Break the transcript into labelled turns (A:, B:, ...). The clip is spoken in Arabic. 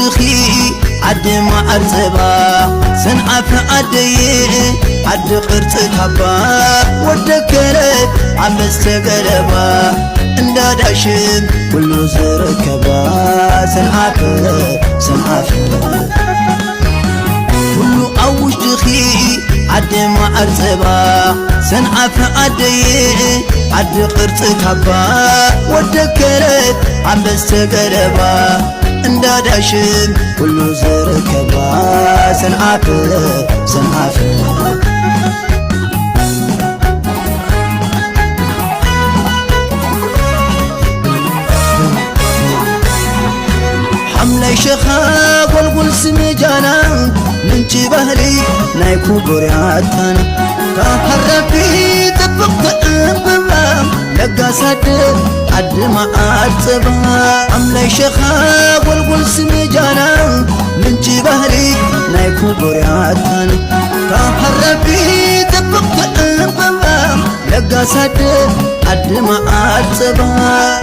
A: وجدخي عد ما أرزبا سنعف عدي عد قرص حبا ودكرت عم استقربا انداداشم كله زركبا سنعف كله أوش دخي عد ما أرزبا سنعف عدي عد قرص حبا ودكرت عم استقربا انداداشم كله زركبا سنعف حملة شخا قلقل سمجانا منشي بهلي نايكو برياتانا كهربي تبقى أنبما لقا صدر عد ما أعصبها حملة شخا قلقل سمجانا منشي بهلي نايكو برياتانا كهربي تبقى أنبما لقا صدر عد ما أعصبها